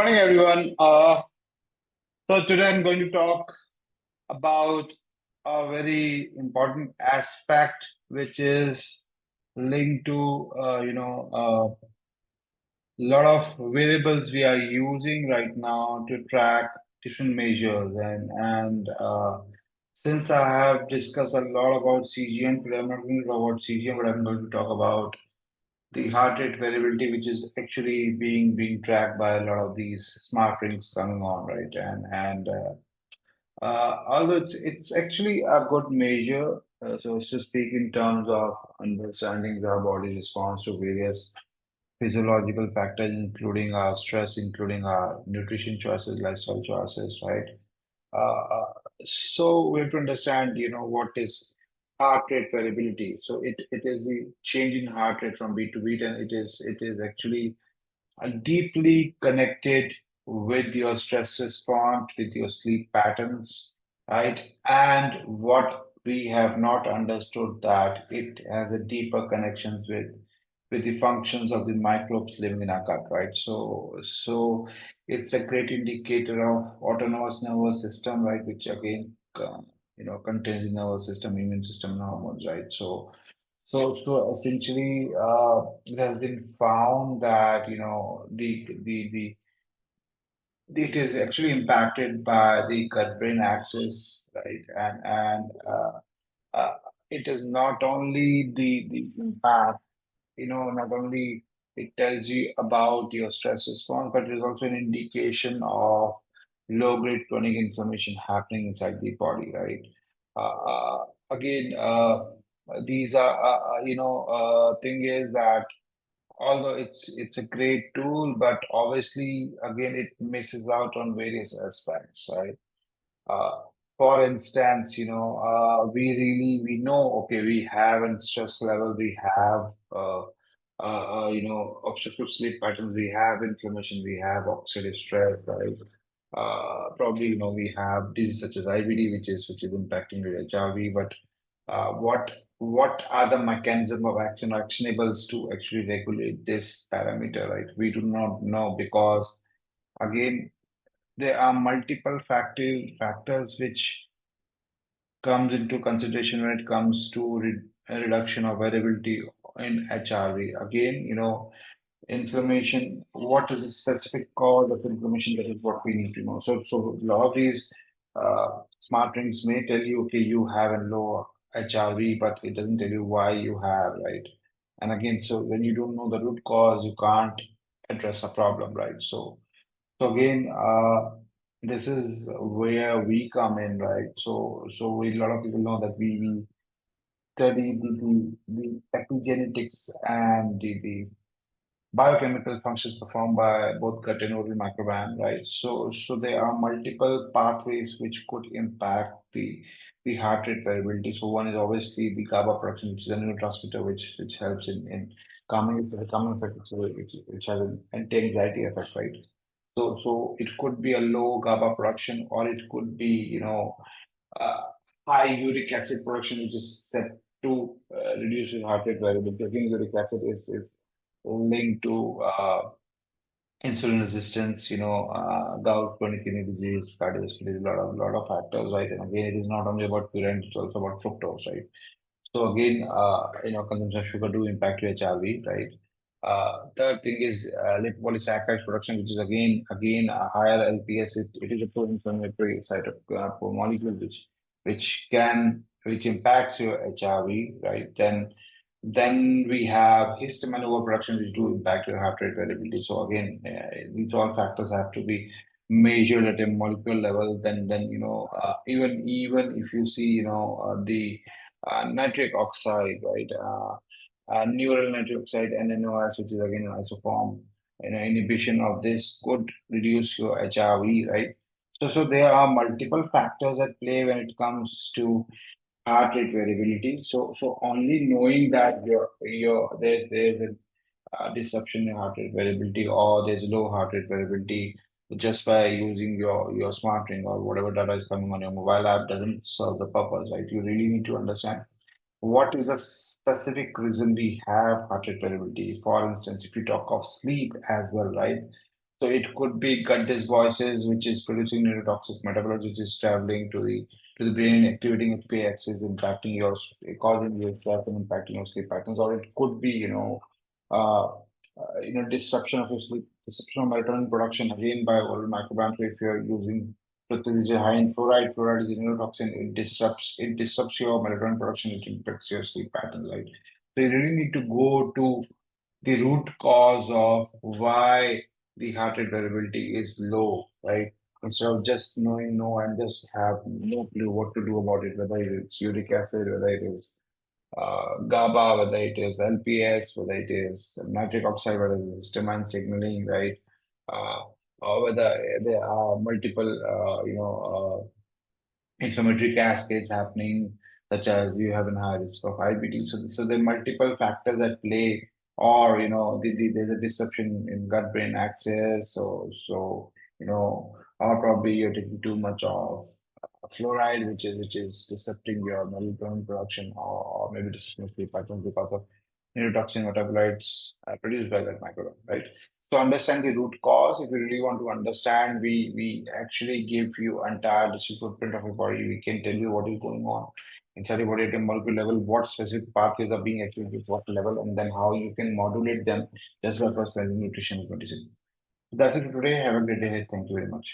Morning, everyone. So today I'm going to talk about a very important aspect, which is linked to a lot of variables we are using right now to track different measures, and since I have discussed a lot about CGM, today I'm not going to talk about CGM, but I'm going to talk about the heart rate variability, which is actually being tracked by a lot of these smart rings coming on, right? Although it's actually a good measure, so it's to speak in terms of understanding our body response to various physiological factors, including our stress, including our nutrition choices, lifestyle choices, right? Uh, uh, so we have to understand, what is heart rate variability. So it is the change in heart rate from beat to beat, and it is actually deeply connected with your stress response, with your sleep patterns, right? And what we have not understood that it has a deeper connections with the functions of the microbes living in our gut, right? So it's a great indicator of autonomous nervous system, right? Which again, contains the nervous system, immune system, and hormones, right? So essentially, it has been found that it is actually impacted by the gut-brain axis, right? And uh, it is not only the impact, not only it tells you about your stress response, but it is also an indication of low-grade chronic inflammation happening inside the body, right? Again, these are, thing is that although it's a great tool, but obviously, again, it misses out on various aspects, right? Uh, for instance, we know, okay, we have a stress level, we have obstructive sleep patterns, we have inflammation, we have oxidative stress, right? Probably, we have diseases such as IBD, which is impacting your HRV, but what are the mechanism of actionables to actually regulate this parameter, right? We do not know because again, there are multiple factors which comes into consideration when it comes to a reduction of variability in HRV. Again, inflammation, what is the specific cause of inflammation? That is what we need to know. So a lot of these smart rings may tell you, okay, you have a low HRV, but it doesn't tell you why you have, right? And again, so when you don't know the root cause, you can't address a problem, right? So again, this is where we come in, right? A lot of people know that we study the epigenetics and the biochemical functions performed by both gut and oral microbiome, right? So there are multiple pathways which could impact the heart rate variability. So one is obviously the GABA production, which is a neurotransmitter which helps in calming the calming effect, so which has an anti-anxiety effect, right? So it could be a low GABA production, or it could be, uh, high uric acid production, which is set to reduce your heart rate variability. Again, uric acid is linked to insulin resistance, gout, chronic kidney disease, cardiovascular disease, lot of factors, right? And again, it is not only about purine, it's also about fructose, right? So again, consumption of sugar do impact your HRV, right? Third thing is lipopolysaccharide production, which is again a higher LPS. It is a pro-inflammatory molecule which impacts your HRV, right? Then we have histamine overproduction, which do impact your heart rate variability. So again, these all factors have to be measured at a molecular level. Then even if you see, the nitric oxide, right? Neural nitric oxide, NNOS, which is again an isoform. Inhibition of this could reduce your HRV, right? So there are multiple factors at play when it comes to heart rate variability. So only knowing that there's a disruption in heart rate variability, or there's low heart rate variability, just by using your smart ring or whatever data is coming on your mobile app doesn't serve the purpose, right? You really need to understand what is the specific reason we have heart rate variability. For instance, if you talk of sleep as well, right? So it could be gut dysbiosis, which is producing neurotoxic metabolites, which is traveling to the brain, activating HPA axis, impacting your causing your sleep and impacting your sleep patterns. Or it could be, disruption of your sleep, disruption of melatonin production again by oral microbiomes. So if you're using fructose, which is high in fluoride, fluoride is a neurotoxin. It disrupts your melatonin production. It impacts your sleep patterns, right? So you really need to go to the root cause of why the heart rate variability is low, right? Instead of just knowing no and just have no clue what to do about it, whether it's uric acid, whether it is GABA, whether it is LPS, whether it is nitric oxide, whether it is histamine signaling, right? Uh, or whether there are multiple, inflammatory cascades happening, such as you have a high risk of IBD. So there are multiple factors at play, or there's a disruption in gut-brain axis. Or probably you're taking too much of fluoride, which is disrupting your melatonin production, or maybe disrupting sleep patterns because of neurotoxin metabolites produced by that microbiome, right? To understand the root cause, if you really want to understand, we actually give you entire disease footprint of your body. We can tell you what is going on inside your body at a molecular level, what specific pathways are being activated at what level, and then how you can modulate them just by personalizing nutrition and medicine. That's it for today. Have a great day. Thank you very much.